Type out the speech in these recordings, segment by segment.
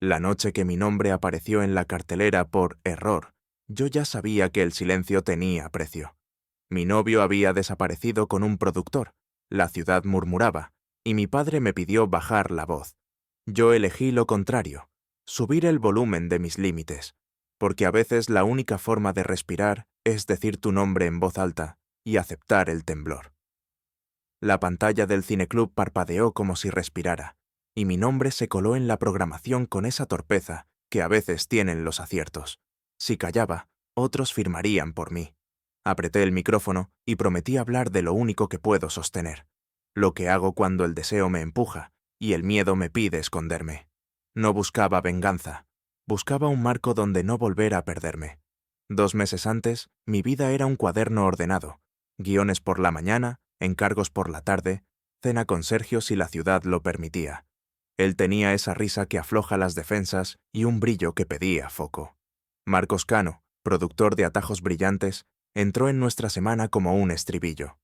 La noche que mi nombre apareció en la cartelera por error, yo ya sabía que el silencio tenía precio. Mi novio había desaparecido con un productor, la ciudad murmuraba, y mi padre me pidió bajar la voz. Yo elegí lo contrario, subir el volumen de mis límites, porque a veces la única forma de respirar es decir tu nombre en voz alta y aceptar el temblor. La pantalla del cineclub parpadeó como si respirara, y mi nombre se coló en la programación con esa torpeza que a veces tienen los aciertos. Si callaba, otros firmarían por mí. Apreté el micrófono y prometí hablar de lo único que puedo sostener, lo que hago cuando el deseo me empuja y el miedo me pide esconderme. No buscaba venganza, buscaba un marco donde no volver a perderme. 2 meses antes, mi vida era un cuaderno ordenado, guiones por la mañana, encargos por la tarde, cena con Sergio si la ciudad lo permitía. Él tenía esa risa que afloja las defensas y un brillo que pedía foco. Marcos Cano, productor de Atajos Brillantes, entró en nuestra semana como un estribillo.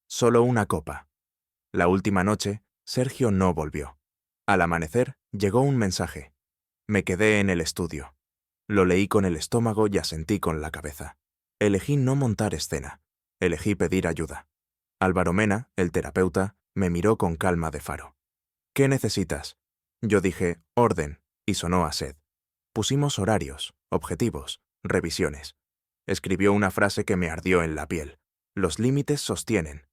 Solo una copa. La última noche, Sergio no volvió. Al amanecer, llegó un mensaje. Me quedé en el estudio. Lo leí con el estómago y asentí con la cabeza. Elegí no montar escena. Elegí pedir ayuda. Álvaro Mena, el terapeuta, me miró con calma de faro. ¿Qué necesitas? Yo dije, orden, y sonó a sed. Pusimos horarios, objetivos, revisiones. Escribió una frase que me ardió en la piel. Los límites sostienen.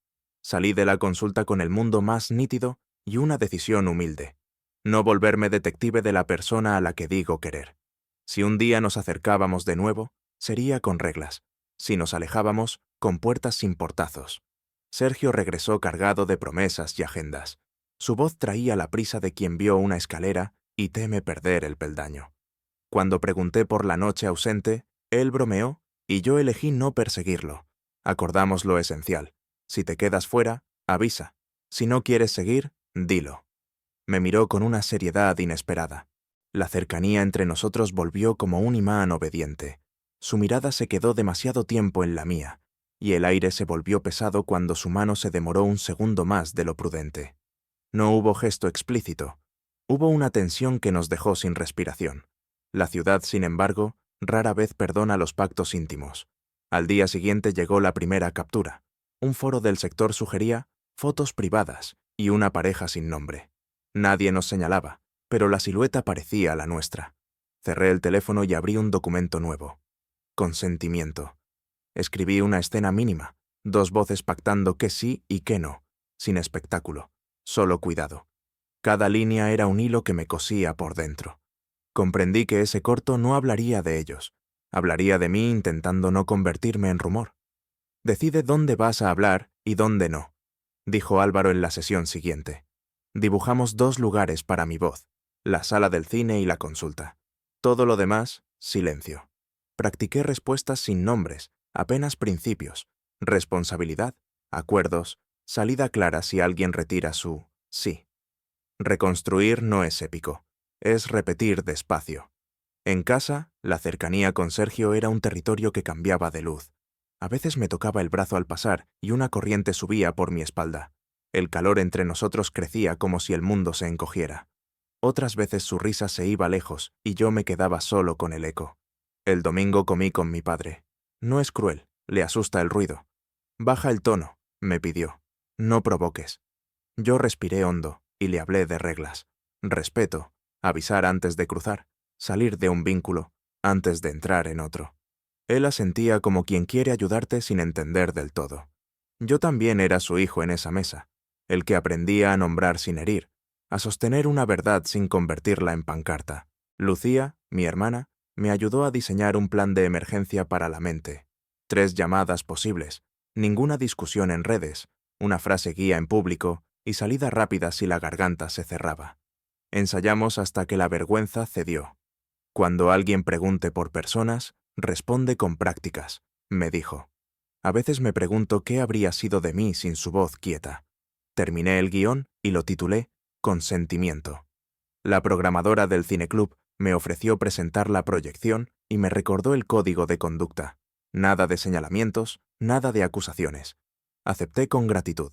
Salí de la consulta con el mundo más nítido y una decisión humilde. No volverme detective de la persona a la que digo querer. Si un día nos acercábamos de nuevo, sería con reglas. Si nos alejábamos, con puertas sin portazos. Sergio regresó cargado de promesas y agendas. Su voz traía la prisa de quien vio una escalera y teme perder el peldaño. Cuando pregunté por la noche ausente, él bromeó y yo elegí no perseguirlo. Acordamos lo esencial. Si te quedas fuera, avisa. Si no quieres seguir, dilo. Me miró con una seriedad inesperada. La cercanía entre nosotros volvió como un imán obediente. Su mirada se quedó demasiado tiempo en la mía, y el aire se volvió pesado cuando su mano se demoró un segundo más de lo prudente. No hubo gesto explícito. Hubo una tensión que nos dejó sin respiración. La ciudad, sin embargo, rara vez perdona los pactos íntimos. Al día siguiente llegó la primera captura. Un foro del sector sugería fotos privadas y una pareja sin nombre. Nadie nos señalaba, pero la silueta parecía la nuestra. Cerré el teléfono y abrí un documento nuevo. Consentimiento. Escribí una escena mínima, 2 voces pactando qué sí y qué no, sin espectáculo, solo cuidado. Cada línea era un hilo que me cosía por dentro. Comprendí que ese corto no hablaría de ellos, hablaría de mí intentando no convertirme en rumor. Decide dónde vas a hablar y dónde no, dijo Álvaro en la sesión siguiente. Dibujamos 2 lugares para mi voz, la sala del cine y la consulta. Todo lo demás, silencio. Practiqué respuestas sin nombres, apenas principios, responsabilidad, acuerdos, salida clara si alguien retira su sí. Reconstruir no es épico, es repetir despacio. En casa, la cercanía con Sergio era un territorio que cambiaba de luz. A veces me tocaba el brazo al pasar y una corriente subía por mi espalda. El calor entre nosotros crecía como si el mundo se encogiera. Otras veces su risa se iba lejos y yo me quedaba solo con el eco. El domingo comí con mi padre. No es cruel, le asusta el ruido. Baja el tono, me pidió. No provoques. Yo respiré hondo y le hablé de reglas. Respeto, avisar antes de cruzar, salir de un vínculo antes de entrar en otro. Él asentía como quien quiere ayudarte sin entender del todo. Yo también era su hijo en esa mesa, el que aprendía a nombrar sin herir, a sostener una verdad sin convertirla en pancarta. Lucía, mi hermana, me ayudó a diseñar un plan de emergencia para la mente. 3 llamadas posibles, ninguna discusión en redes, una frase guía en público y salida rápida si la garganta se cerraba. Ensayamos hasta que la vergüenza cedió. Cuando alguien pregunte por personas, responde con prácticas, me dijo. A veces me pregunto qué habría sido de mí sin su voz quieta. Terminé el guión y lo titulé Consentimiento. La programadora del cineclub me ofreció presentar la proyección y me recordó el código de conducta. Nada de señalamientos, nada de acusaciones. Acepté con gratitud.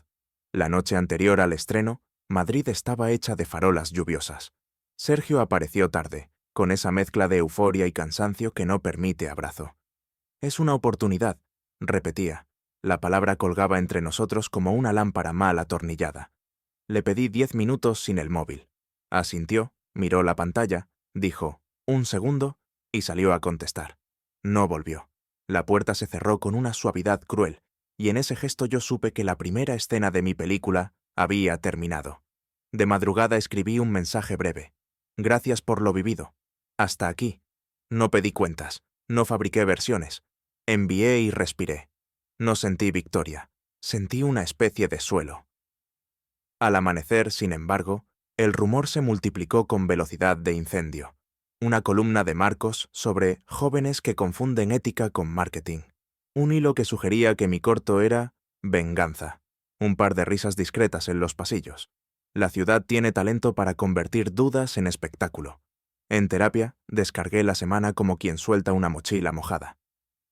La noche anterior al estreno, Madrid estaba hecha de farolas lluviosas. Sergio apareció tarde, con esa mezcla de euforia y cansancio que no permite abrazo. Es una oportunidad, repetía. La palabra colgaba entre nosotros como una lámpara mal atornillada. Le pedí 10 minutos sin el móvil. Asintió, miró la pantalla, dijo, 1 segundo, y salió a contestar. No volvió. La puerta se cerró con una suavidad cruel, y en ese gesto yo supe que la primera escena de mi película había terminado. De madrugada escribí un mensaje breve. Gracias por lo vivido. Hasta aquí. No pedí cuentas, no fabriqué versiones. Envié y respiré. No sentí victoria, sentí una especie de suelo. Al amanecer, sin embargo, el rumor se multiplicó con velocidad de incendio. Una columna de Marcos sobre jóvenes que confunden ética con marketing. Un hilo que sugería que mi corto era venganza. Un par de risas discretas en los pasillos. La ciudad tiene talento para convertir dudas en espectáculo. En terapia, descargué la semana como quien suelta una mochila mojada.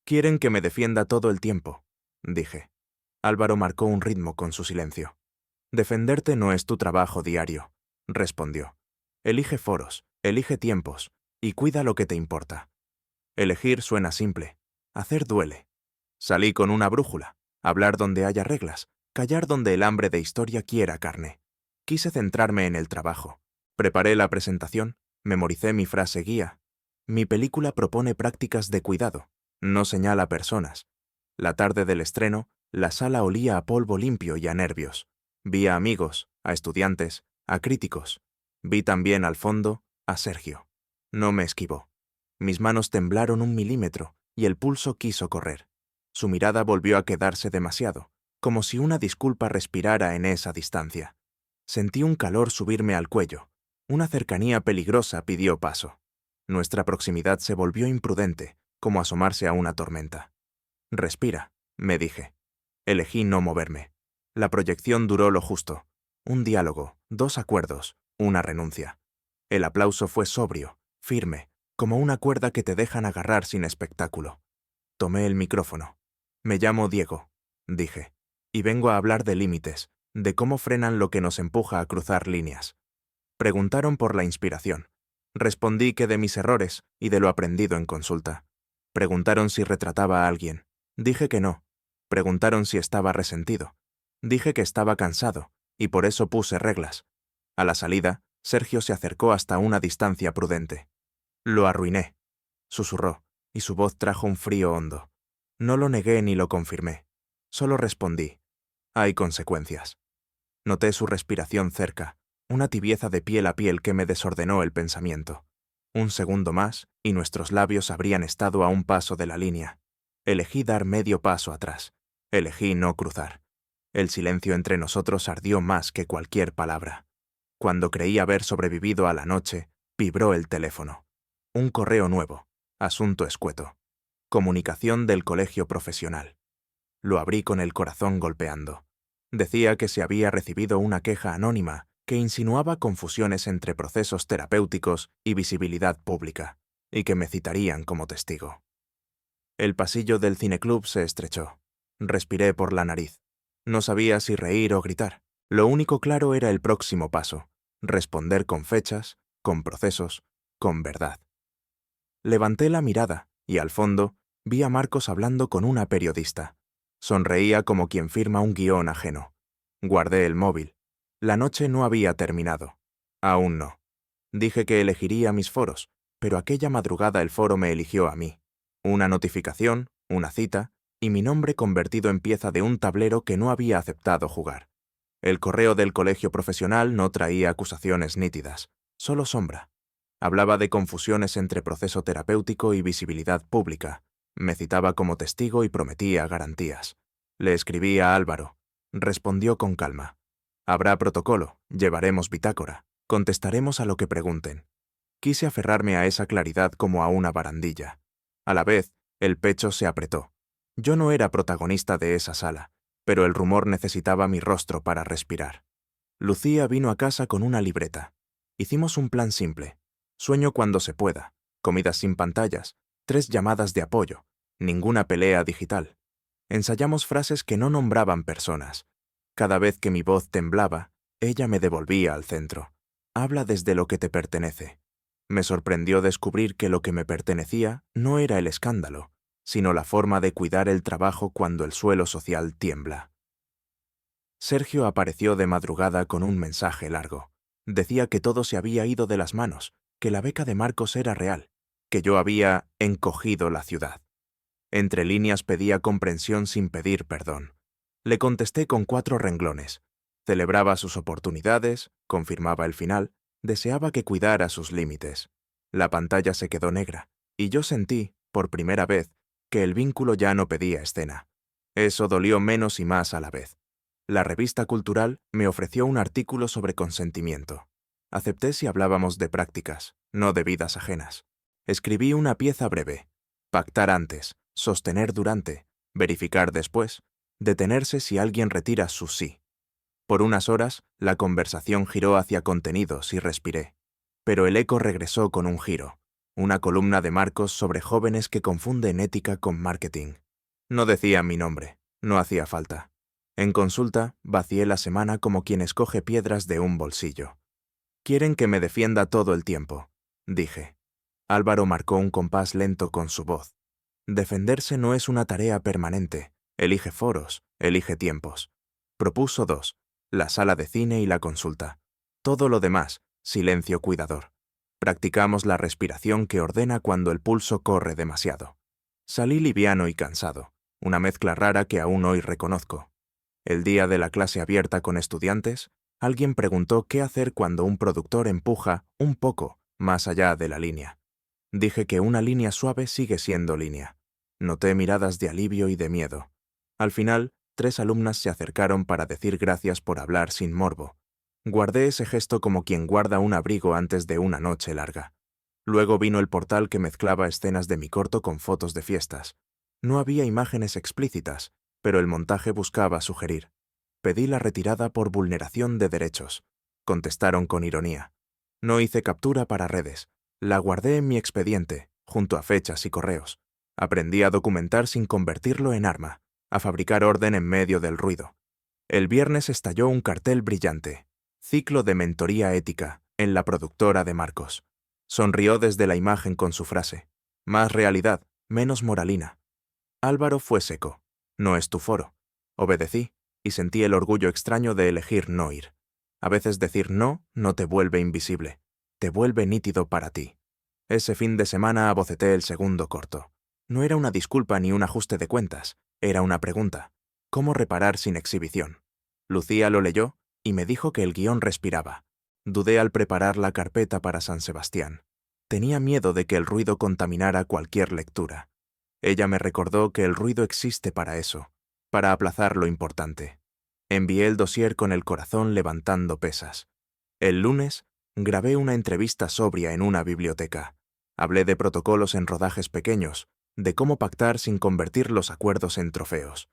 Quieren que me defienda todo el tiempo, dije. Álvaro marcó un ritmo con su silencio. Defenderte no es tu trabajo diario, respondió. Elige foros, elige tiempos, y cuida lo que te importa. Elegir suena simple, hacer duele. Salí con una brújula, hablar donde haya reglas, callar donde el hambre de historia quiera carne. Quise centrarme en el trabajo. Preparé la presentación, memoricé mi frase guía. Mi película propone prácticas de cuidado, no señala personas. La tarde del estreno, la sala olía a polvo limpio y a nervios. Vi a amigos, a estudiantes, a críticos. Vi también al fondo a Sergio. No me esquivó. Mis manos temblaron 1 milímetro y el pulso quiso correr. Su mirada volvió a quedarse demasiado, como si una disculpa respirara en esa distancia. Sentí un calor subirme al cuello. Una cercanía peligrosa pidió paso. Nuestra proximidad se volvió imprudente, como asomarse a una tormenta. Respira, me dije. Elegí no moverme. La proyección duró lo justo. Un diálogo, 2 acuerdos, una renuncia. El aplauso fue sobrio, firme, como una cuerda que te dejan agarrar sin espectáculo. Tomé el micrófono. Me llamo Diego, dije, y vengo a hablar de límites, de cómo frenan lo que nos empuja a cruzar líneas. Preguntaron por la inspiración. Respondí que de mis errores y de lo aprendido en consulta. Preguntaron si retrataba a alguien. Dije que no. Preguntaron si estaba resentido. Dije que estaba cansado, y por eso puse reglas. A la salida, Sergio se acercó hasta una distancia prudente. Lo arruiné, susurró, y su voz trajo un frío hondo. No lo negué ni lo confirmé. Solo respondí. Hay consecuencias. Noté su respiración cerca, una tibieza de piel a piel que me desordenó el pensamiento. 1 segundo más, y nuestros labios habrían estado a un paso de la línea. Elegí dar medio paso atrás. Elegí no cruzar. El silencio entre nosotros ardió más que cualquier palabra. Cuando creí haber sobrevivido a la noche, vibró el teléfono. Un correo nuevo. Asunto escueto. Comunicación del colegio profesional. Lo abrí con el corazón golpeando. Decía que se había recibido una queja anónima que insinuaba confusiones entre procesos terapéuticos y visibilidad pública, y que me citarían como testigo. El pasillo del cineclub se estrechó. Respiré por la nariz. No sabía si reír o gritar. Lo único claro era el próximo paso, responder con fechas, con procesos, con verdad. Levanté la mirada y, al fondo, vi a Marcos hablando con una periodista. Sonreía como quien firma un guión ajeno. Guardé el móvil. La noche no había terminado. Aún no. Dije que elegiría mis foros, pero aquella madrugada el foro me eligió a mí. Una notificación, una cita, y mi nombre convertido en pieza de un tablero que no había aceptado jugar. El correo del colegio profesional no traía acusaciones nítidas, solo sombra. Hablaba de confusiones entre proceso terapéutico y visibilidad pública. Me citaba como testigo y prometía garantías. Le escribí a Álvaro. Respondió con calma. Habrá protocolo, llevaremos bitácora, contestaremos a lo que pregunten. Quise aferrarme a esa claridad como a una barandilla. A la vez, el pecho se apretó. Yo no era protagonista de esa sala, pero el rumor necesitaba mi rostro para respirar. Lucía vino a casa con una libreta. Hicimos un plan simple. Sueño cuando se pueda, comidas sin pantallas, 3 llamadas de apoyo, ninguna pelea digital. Ensayamos frases que no nombraban personas. Cada vez que mi voz temblaba, ella me devolvía al centro. Habla desde lo que te pertenece. Me sorprendió descubrir que lo que me pertenecía no era el escándalo, sino la forma de cuidar el trabajo cuando el suelo social tiembla. Sergio apareció de madrugada con un mensaje largo. Decía que todo se había ido de las manos, que la beca de Marcos era real, que yo había encogido la ciudad. Entre líneas pedía comprensión sin pedir perdón. Le contesté con 4 renglones. Celebraba sus oportunidades, confirmaba el final, deseaba que cuidara sus límites. La pantalla se quedó negra, y yo sentí, por primera vez, que el vínculo ya no pedía escena. Eso dolió menos y más a la vez. La revista cultural me ofreció un artículo sobre consentimiento. Acepté si hablábamos de prácticas, no de vidas ajenas. Escribí una pieza breve. Pactar antes, sostener durante, verificar después, detenerse si alguien retira su sí. Por unas horas, la conversación giró hacia contenidos y respiré. Pero el eco regresó con un giro. Una columna de Marcos sobre jóvenes que confunden ética con marketing. No decía mi nombre, no hacía falta. En consulta, vacié la semana como quien escoge piedras de un bolsillo. Quieren que me defienda todo el tiempo, dije. Álvaro marcó un compás lento con su voz. Defenderse no es una tarea permanente. Elige foros, elige tiempos. Propuso 2, la sala de cine y la consulta. Todo lo demás, silencio cuidador. Practicamos la respiración que ordena cuando el pulso corre demasiado. Salí liviano y cansado, una mezcla rara que aún hoy reconozco. El día de la clase abierta con estudiantes, alguien preguntó qué hacer cuando un productor empuja un poco más allá de la línea. Dije que una línea suave sigue siendo línea. Noté miradas de alivio y de miedo. Al final, 3 alumnas se acercaron para decir gracias por hablar sin morbo. Guardé ese gesto como quien guarda un abrigo antes de una noche larga. Luego vino el portal que mezclaba escenas de mi corto con fotos de fiestas. No había imágenes explícitas, pero el montaje buscaba sugerir. Pedí la retirada por vulneración de derechos. Contestaron con ironía. No hice captura para redes. La guardé en mi expediente, junto a fechas y correos. Aprendí a documentar sin convertirlo en arma, a fabricar orden en medio del ruido. El viernes estalló un cartel brillante. Ciclo de mentoría ética, en la productora de Marcos. Sonrió desde la imagen con su frase. Más realidad, menos moralina. Álvaro fue seco. No es tu foro. Obedecí, y sentí el orgullo extraño de elegir no ir. A veces decir no te vuelve invisible, te vuelve nítido para ti. Ese fin de semana aboceté el segundo corto. No era una disculpa ni un ajuste de cuentas, era una pregunta. ¿Cómo reparar sin exhibición? Lucía lo leyó y me dijo que el guión respiraba. Dudé al preparar la carpeta para San Sebastián. Tenía miedo de que el ruido contaminara cualquier lectura. Ella me recordó que el ruido existe para eso, para aplazar lo importante. Envié el dossier con el corazón levantando pesas. El lunes, grabé una entrevista sobria en una biblioteca. Hablé de protocolos en rodajes pequeños, de cómo pactar sin convertir los acuerdos en trofeos.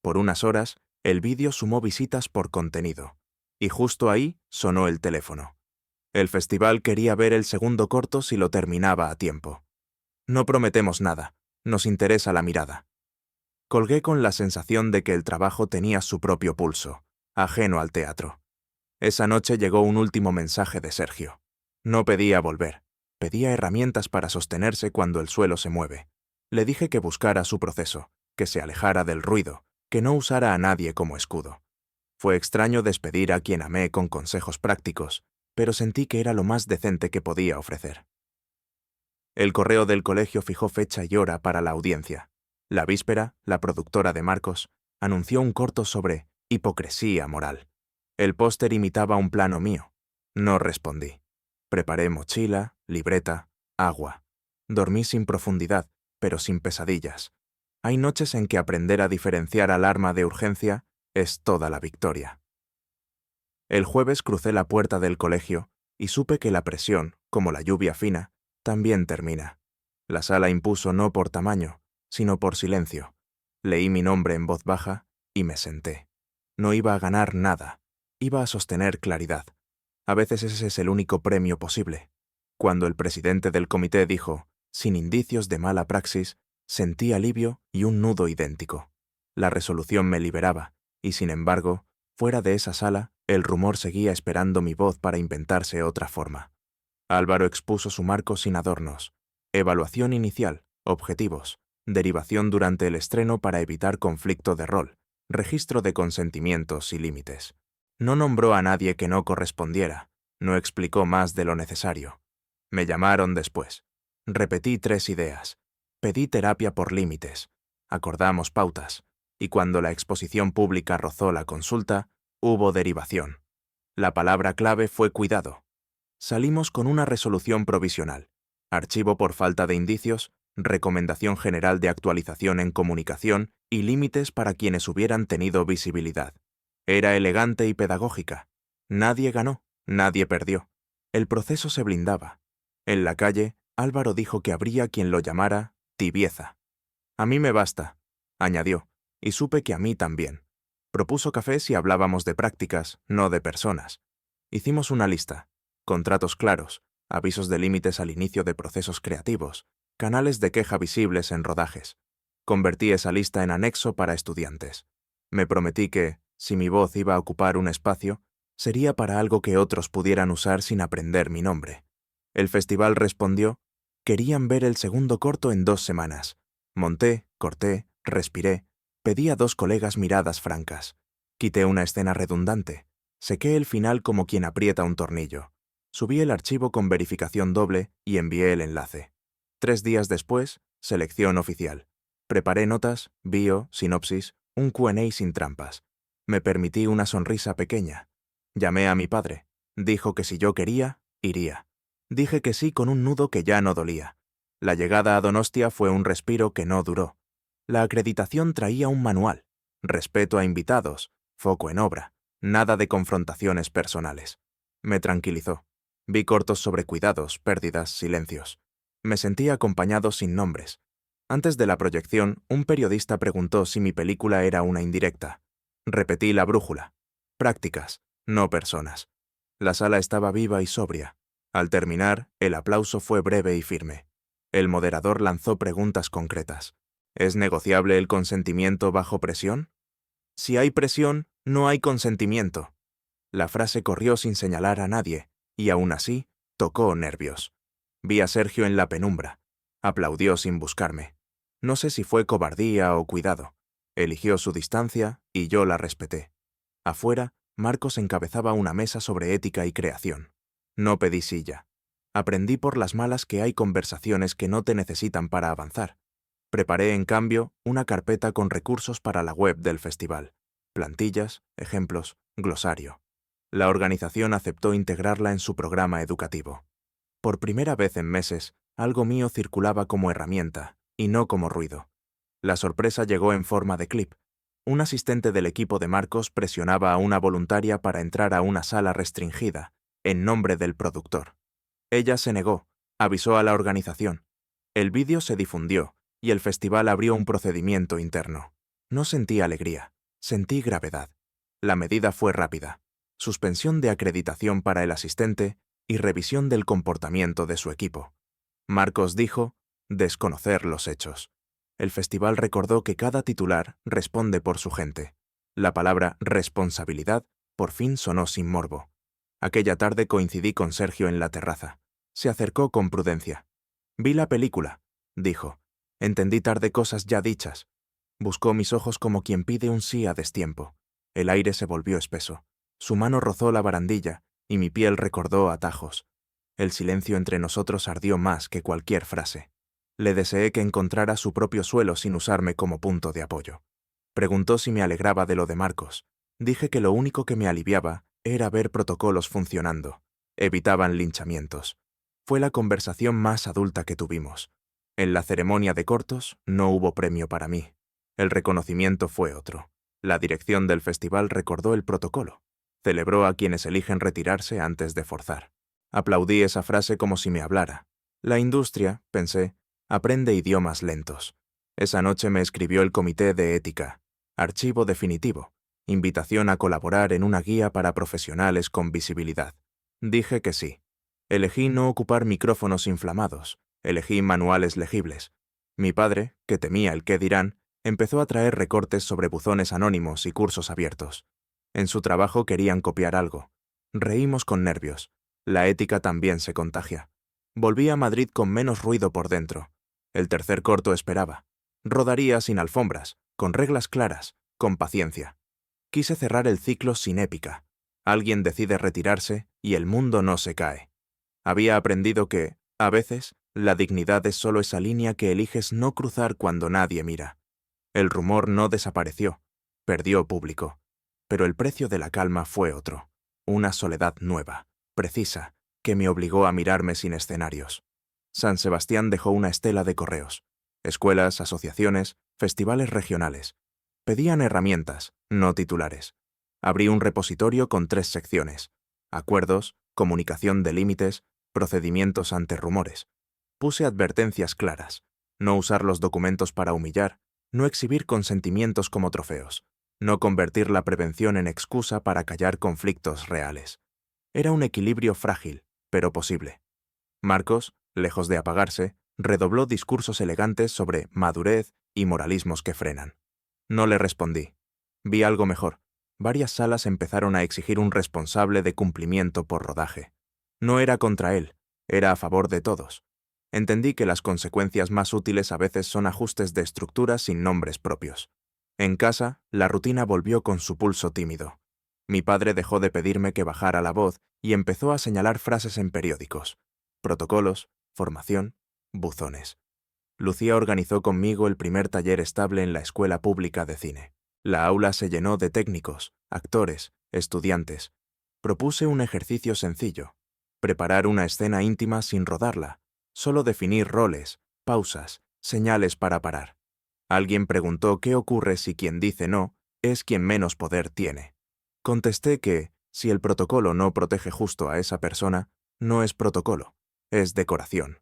Por unas horas, el vídeo sumó visitas por contenido. Y justo ahí sonó el teléfono. El festival quería ver el segundo corto si lo terminaba a tiempo. No prometemos nada, nos interesa la mirada. Colgué con la sensación de que el trabajo tenía su propio pulso, ajeno al teatro. Esa noche llegó un último mensaje de Sergio. No pedía volver, pedía herramientas para sostenerse cuando el suelo se mueve. Le dije que buscara su proceso, que se alejara del ruido, que no usara a nadie como escudo. Fue extraño despedir a quien amé con consejos prácticos, pero sentí que era lo más decente que podía ofrecer. El correo del colegio fijó fecha y hora para la audiencia. La víspera, la productora de Marcos anunció un corto sobre hipocresía moral. El póster imitaba un plano mío. No respondí. Preparé mochila, libreta, agua. Dormí sin profundidad, pero sin pesadillas. Hay noches en que aprender a diferenciar alarma de urgencia es toda la victoria. El jueves crucé la puerta del colegio y supe que la presión, como la lluvia fina, también termina. La sala impuso no por tamaño, sino por silencio. Leí mi nombre en voz baja y me senté. No iba a ganar nada, iba a sostener claridad. A veces ese es el único premio posible. Cuando el presidente del comité dijo, sin indicios de mala praxis, sentí alivio y un nudo idéntico. La resolución me liberaba, y sin embargo, fuera de esa sala, el rumor seguía esperando mi voz para inventarse otra forma. Álvaro expuso su marco sin adornos. Evaluación inicial, objetivos, derivación durante el estreno para evitar conflicto de rol, registro de consentimientos y límites. No nombró a nadie que no correspondiera, no explicó más de lo necesario. Me llamaron después. Repetí 3 ideas. Pedí terapia por límites. Acordamos pautas. Y cuando la exposición pública rozó la consulta, hubo derivación. La palabra clave fue cuidado. Salimos con una resolución provisional. Archivo por falta de indicios, recomendación general de actualización en comunicación y límites para quienes hubieran tenido visibilidad. Era elegante y pedagógica. Nadie ganó, nadie perdió. El proceso se blindaba. En la calle, Álvaro dijo que habría quien lo llamara tibieza. A mí me basta, añadió, y supe que a mí también. Propuso café si hablábamos de prácticas, no de personas. Hicimos una lista. Contratos claros, avisos de límites al inicio de procesos creativos, canales de queja visibles en rodajes. Convertí esa lista en anexo para estudiantes. Me prometí que, si mi voz iba a ocupar un espacio, sería para algo que otros pudieran usar sin aprender mi nombre. El festival respondió: querían ver el segundo corto en 2 semanas. Monté, corté, respiré, pedí a 2 colegas miradas francas. Quité una escena redundante. Sequé el final como quien aprieta un tornillo. Subí el archivo con verificación doble y envié el enlace. 3 días después, selección oficial. Preparé notas, bio, sinopsis, un Q&A sin trampas. Me permití una sonrisa pequeña. Llamé a mi padre. Dijo que si yo quería, iría. Dije que sí con un nudo que ya no dolía. La llegada a Donostia fue un respiro que no duró. La acreditación traía un manual. Respeto a invitados, foco en obra, nada de confrontaciones personales. Me tranquilizó. Vi cortos sobre cuidados, pérdidas, silencios. Me sentí acompañado sin nombres. Antes de la proyección, un periodista preguntó si mi película era una indirecta. Repetí la brújula. Prácticas, no personas. La sala estaba viva y sobria. Al terminar, el aplauso fue breve y firme. El moderador lanzó preguntas concretas. ¿Es negociable el consentimiento bajo presión? Si hay presión, no hay consentimiento. La frase corrió sin señalar a nadie, y aún así, tocó nervios. Vi a Sergio en la penumbra. Aplaudió sin buscarme. No sé si fue cobardía o cuidado. Eligió su distancia y yo la respeté. Afuera, Marcos encabezaba una mesa sobre ética y creación. No pedí silla. Aprendí por las malas que hay conversaciones que no te necesitan para avanzar. Preparé, en cambio, una carpeta con recursos para la web del festival. Plantillas, ejemplos, glosario. La organización aceptó integrarla en su programa educativo. Por primera vez en meses, algo mío circulaba como herramienta, y no como ruido. La sorpresa llegó en forma de clip. Un asistente del equipo de Marcos presionaba a una voluntaria para entrar a una sala restringida, en nombre del productor. Ella se negó, avisó a la organización. El vídeo se difundió, y el festival abrió un procedimiento interno. No sentí alegría, sentí gravedad. La medida fue rápida. Suspensión de acreditación para el asistente y revisión del comportamiento de su equipo. Marcos dijo: desconocer los hechos. El festival recordó que cada titular responde por su gente. La palabra responsabilidad por fin sonó sin morbo. Aquella tarde coincidí con Sergio en la terraza. Se acercó con prudencia. Vi la película, dijo. Entendí tarde cosas ya dichas. Buscó mis ojos como quien pide un sí a destiempo. El aire se volvió espeso. Su mano rozó la barandilla y mi piel recordó atajos. El silencio entre nosotros ardió más que cualquier frase. Le deseé que encontrara su propio suelo sin usarme como punto de apoyo. Preguntó si me alegraba de lo de Marcos. Dije que lo único que me aliviaba era ver protocolos funcionando. Evitaban linchamientos. Fue la conversación más adulta que tuvimos. En la ceremonia de cortos no hubo premio para mí. El reconocimiento fue otro. La dirección del festival recordó el protocolo. Celebró a quienes eligen retirarse antes de forzar. Aplaudí esa frase como si me hablara. La industria, pensé, aprende idiomas lentos. Esa noche me escribió el comité de ética. Archivo definitivo. Invitación a colaborar en una guía para profesionales con visibilidad. Dije que sí. Elegí no ocupar micrófonos inflamados. Elegí manuales legibles. Mi padre, que temía el qué dirán, empezó a traer recortes sobre buzones anónimos y cursos abiertos. En su trabajo querían copiar algo. Reímos con nervios. La ética también se contagia. Volví a Madrid con menos ruido por dentro. El tercer corto esperaba. Rodaría sin alfombras, con reglas claras, con paciencia. Quise cerrar el ciclo sin épica. Alguien decide retirarse y el mundo no se cae. Había aprendido que, a veces, la dignidad es solo esa línea que eliges no cruzar cuando nadie mira. El rumor no desapareció, perdió público. Pero el precio de la calma fue otro. Una soledad nueva, precisa, que me obligó a mirarme sin escenarios. San Sebastián dejó una estela de correos. Escuelas, asociaciones, festivales regionales. Pedían herramientas, no titulares. Abrí un repositorio con 3 secciones: acuerdos, comunicación de límites, procedimientos ante rumores. Puse advertencias claras: no usar los documentos para humillar, no exhibir consentimientos como trofeos, no convertir la prevención en excusa para callar conflictos reales. Era un equilibrio frágil, pero posible. Marcos, lejos de apagarse, redobló discursos elegantes sobre madurez y moralismos que frenan. No le respondí. Vi algo mejor. Varias salas empezaron a exigir un responsable de cumplimiento por rodaje. No era contra él, era a favor de todos. Entendí que las consecuencias más útiles a veces son ajustes de estructuras sin nombres propios. En casa, la rutina volvió con su pulso tímido. Mi padre dejó de pedirme que bajara la voz y empezó a señalar frases en periódicos: protocolos, formación, buzones. Lucía organizó conmigo el primer taller estable en la escuela pública de cine. La aula se llenó de técnicos, actores, estudiantes. Propuse un ejercicio sencillo: preparar una escena íntima sin rodarla, solo definir roles, pausas, señales para parar. Alguien preguntó qué ocurre si quien dice no es quien menos poder tiene. Contesté que, si el protocolo no protege justo a esa persona, no es protocolo, es decoración.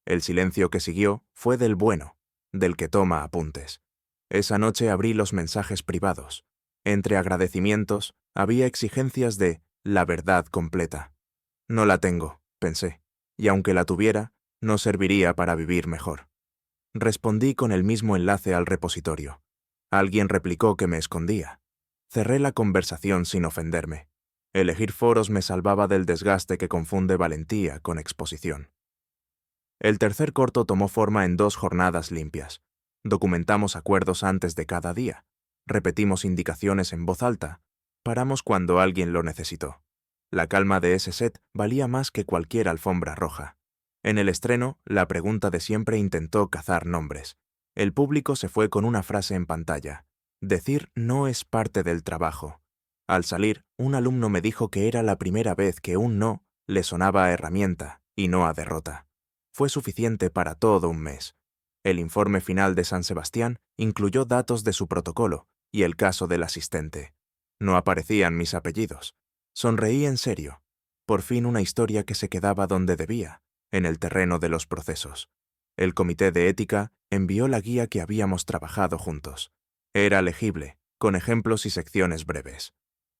El silencio que siguió fue del bueno, del que toma apuntes. Esa noche abrí los mensajes privados. Entre agradecimientos había exigencias de la verdad completa. No la tengo, pensé, y aunque la tuviera, no serviría para vivir mejor. Respondí con el mismo enlace al repositorio. Alguien replicó que me escondía. Cerré la conversación sin ofenderme. Elegir foros me salvaba del desgaste que confunde valentía con exposición. El tercer corto tomó forma en 2 jornadas limpias. Documentamos acuerdos antes de cada día. Repetimos indicaciones en voz alta. Paramos cuando alguien lo necesitó. La calma de ese set valía más que cualquier alfombra roja. En el estreno, la pregunta de siempre intentó cazar nombres. El público se fue con una frase en pantalla: decir no es parte del trabajo. Al salir, un alumno me dijo que era la primera vez que un no le sonaba a herramienta y no a derrota. Fue suficiente para todo un mes. El informe final de San Sebastián incluyó datos de su protocolo y el caso del asistente. No aparecían mis apellidos. Sonreí en serio. Por fin una historia que se quedaba donde debía, en el terreno de los procesos. El comité de ética envió la guía que habíamos trabajado juntos. Era legible, con ejemplos y secciones breves.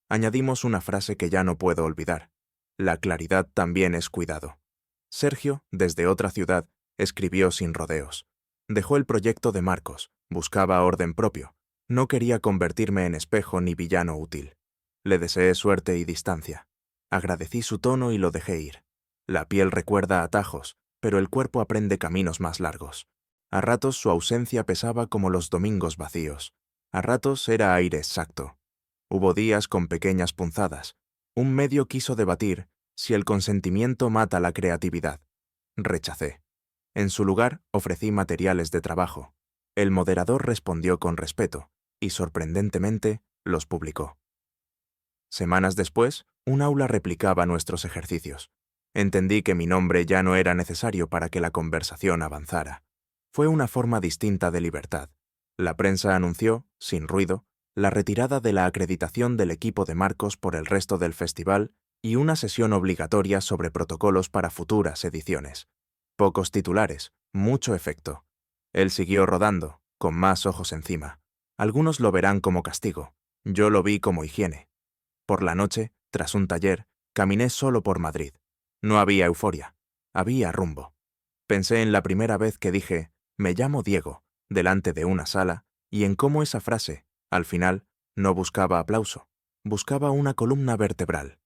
Añadimos una frase que ya no puedo olvidar: la claridad también es cuidado. Sergio, desde otra ciudad, escribió sin rodeos. Dejó el proyecto de Marcos, buscaba orden propio. No quería convertirme en espejo ni villano útil. Le deseé suerte y distancia. Agradecí su tono y lo dejé ir. La piel recuerda atajos, pero el cuerpo aprende caminos más largos. A ratos su ausencia pesaba como los domingos vacíos. A ratos era aire exacto. Hubo días con pequeñas punzadas. Un medio quiso debatir si el consentimiento mata la creatividad. Rechacé. En su lugar, ofrecí materiales de trabajo. El moderador respondió con respeto y, sorprendentemente, los publicó. Semanas después, un aula replicaba nuestros ejercicios. Entendí que mi nombre ya no era necesario para que la conversación avanzara. Fue una forma distinta de libertad. La prensa anunció, sin ruido, la retirada de la acreditación del equipo de Marcos por el resto del festival y una sesión obligatoria sobre protocolos para futuras ediciones. Pocos titulares, mucho efecto. Él siguió rodando, con más ojos encima. Algunos lo verán como castigo. Yo lo vi como higiene. Por la noche, tras un taller, caminé solo por Madrid. No había euforia, había rumbo. Pensé en la primera vez que dije «me llamo Diego» delante de una sala y en cómo esa frase, al final, no buscaba aplauso, buscaba una columna vertebral.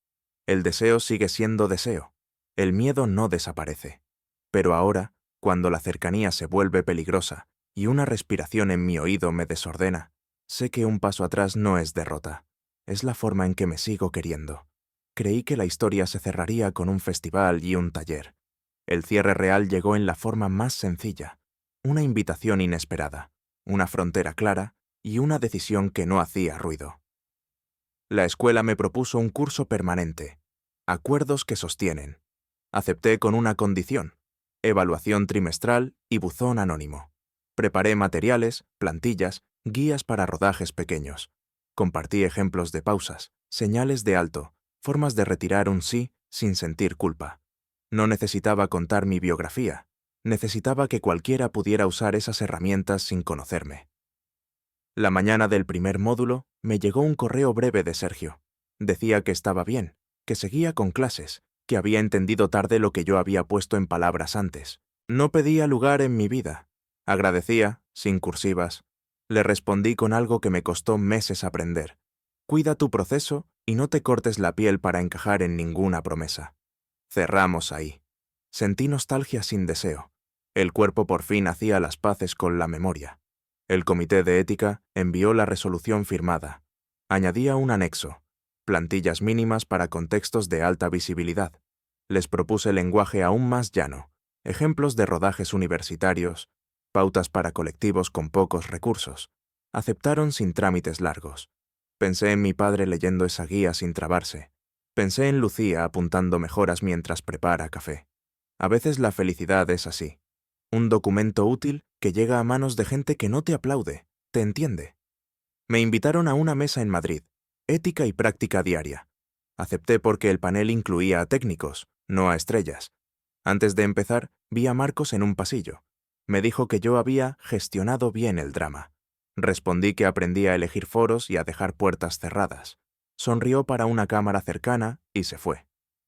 El deseo sigue siendo deseo. El miedo no desaparece. Pero ahora, cuando la cercanía se vuelve peligrosa y una respiración en mi oído me desordena, sé que un paso atrás no es derrota. Es la forma en que me sigo queriendo. Creí que la historia se cerraría con un festival y un taller. El cierre real llegó en la forma más sencilla. Una invitación inesperada, una frontera clara y una decisión que no hacía ruido. La escuela me propuso un curso permanente. Acuerdos que sostienen. Acepté con una condición: evaluación trimestral y buzón anónimo. Preparé materiales, plantillas, guías para rodajes pequeños. Compartí ejemplos de pausas, señales de alto, formas de retirar un sí sin sentir culpa. No necesitaba contar mi biografía. Necesitaba que cualquiera pudiera usar esas herramientas sin conocerme. La mañana del primer módulo me llegó un correo breve de Sergio. Decía que estaba bien, que seguía con clases, que había entendido tarde lo que yo había puesto en palabras antes. No pedía lugar en mi vida. Agradecía, sin cursivas. Le respondí con algo que me costó meses aprender. Cuida tu proceso y no te cortes la piel para encajar en ninguna promesa. Cerramos ahí. Sentí nostalgia sin deseo. El cuerpo por fin hacía las paces con la memoria. El comité de ética envió la resolución firmada. Añadía un anexo: plantillas mínimas para contextos de alta visibilidad. Les propuse lenguaje aún más llano, ejemplos de rodajes universitarios, pautas para colectivos con pocos recursos. Aceptaron sin trámites largos. Pensé en mi padre leyendo esa guía sin trabarse. Pensé en Lucía apuntando mejoras mientras prepara café. A veces la felicidad es así. Un documento útil que llega a manos de gente que no te aplaude, te entiende. Me invitaron a una mesa en Madrid, ética y práctica diaria. Acepté porque el panel incluía a técnicos, no a estrellas. Antes de empezar, vi a Marcos en un pasillo. Me dijo que yo había gestionado bien el drama. Respondí que aprendí a elegir foros y a dejar puertas cerradas. Sonrió para una cámara cercana y se fue.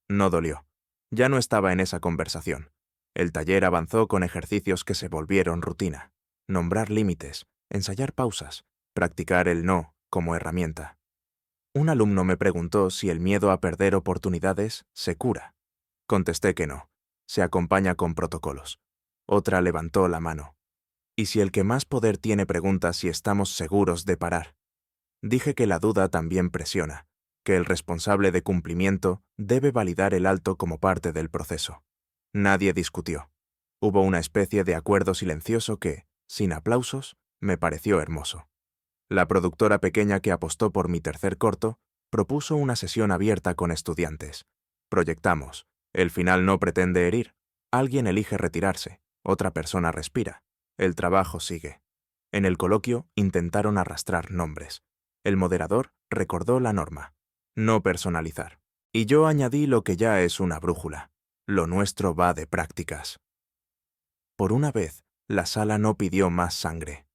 No dolió. Ya no estaba en esa conversación. El taller avanzó con ejercicios que se volvieron rutina. Nombrar límites, ensayar pausas, practicar el no como herramienta. Un alumno me preguntó si el miedo a perder oportunidades se cura. Contesté que no. Se acompaña con protocolos. Otra levantó la mano. ¿Y si el que más poder tiene pregunta si estamos seguros de parar? Dije que la duda también presiona, que el responsable de cumplimiento debe validar el alto como parte del proceso. Nadie discutió. Hubo una especie de acuerdo silencioso que, sin aplausos, me pareció hermoso. La productora pequeña que apostó por mi tercer corto propuso una sesión abierta con estudiantes. Proyectamos. El final no pretende herir. Alguien elige retirarse. Otra persona respira. El trabajo sigue. En el coloquio intentaron arrastrar nombres. El moderador recordó la norma: no personalizar. Y yo añadí lo que ya es una brújula: lo nuestro va de prácticas. Por una vez, la sala no pidió más sangre.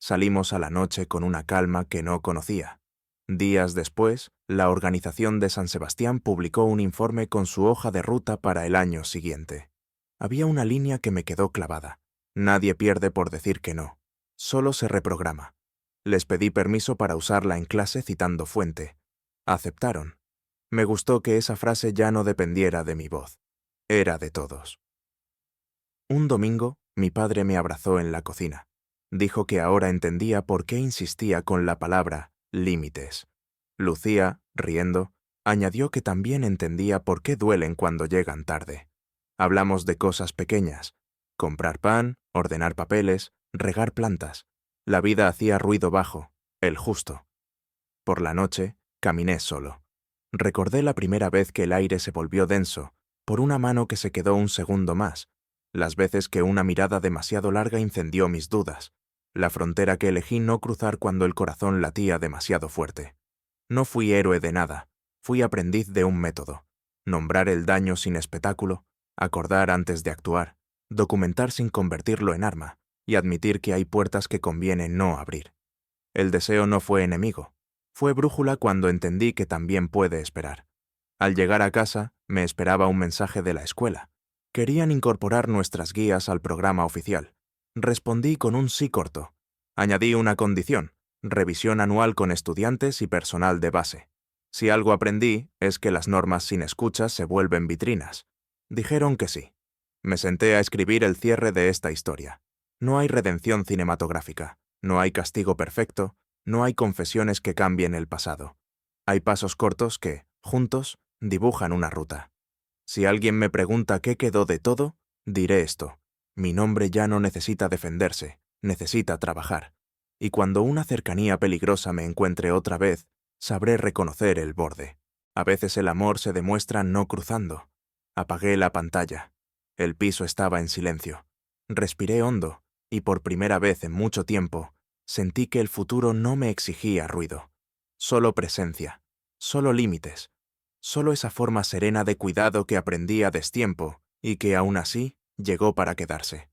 Salimos a la noche con una calma que no conocía. Días después, la organización de San Sebastián publicó un informe con su hoja de ruta para el año siguiente. Había una línea que me quedó clavada. Nadie pierde por decir que no. Solo se reprograma. Les pedí permiso para usarla en clase citando fuente. Aceptaron. Me gustó que esa frase ya no dependiera de mi voz. Era de todos. Un domingo, mi padre me abrazó en la cocina. Dijo que ahora entendía por qué insistía con la palabra límites. Lucía, riendo, añadió que también entendía por qué duelen cuando llegan tarde. Hablamos de cosas pequeñas: comprar pan, ordenar papeles, regar plantas. La vida hacía ruido bajo, el justo. Por la noche, caminé solo. Recordé la primera vez que el aire se volvió denso, por una mano que se quedó un segundo más, las veces que una mirada demasiado larga incendió mis dudas, la frontera que elegí no cruzar cuando el corazón latía demasiado fuerte. No fui héroe de nada, fui aprendiz de un método: nombrar el daño sin espectáculo, acordar antes de actuar, documentar sin convertirlo en arma, y admitir que hay puertas que conviene no abrir. El deseo no fue enemigo, fue brújula cuando entendí que también puede esperar. Al llegar a casa, me esperaba un mensaje de la escuela. Querían incorporar nuestras guías al programa oficial. Respondí con un sí corto. Añadí una condición: revisión anual con estudiantes y personal de base. Si algo aprendí es que las normas sin escuchas se vuelven vitrinas. Dijeron que sí. Me senté a escribir el cierre de esta historia. No hay redención cinematográfica, no hay castigo perfecto, no hay confesiones que cambien el pasado. Hay pasos cortos que, juntos, dibujan una ruta. Si alguien me pregunta qué quedó de todo, diré esto. Mi nombre ya no necesita defenderse, necesita trabajar. Y cuando una cercanía peligrosa me encuentre otra vez, sabré reconocer el borde. A veces el amor se demuestra no cruzando. Apagué la pantalla. El piso estaba en silencio. Respiré hondo, y por primera vez en mucho tiempo, sentí que el futuro no me exigía ruido. Solo presencia, solo límites, solo esa forma serena de cuidado que aprendí a destiempo y que aún así llegó para quedarse.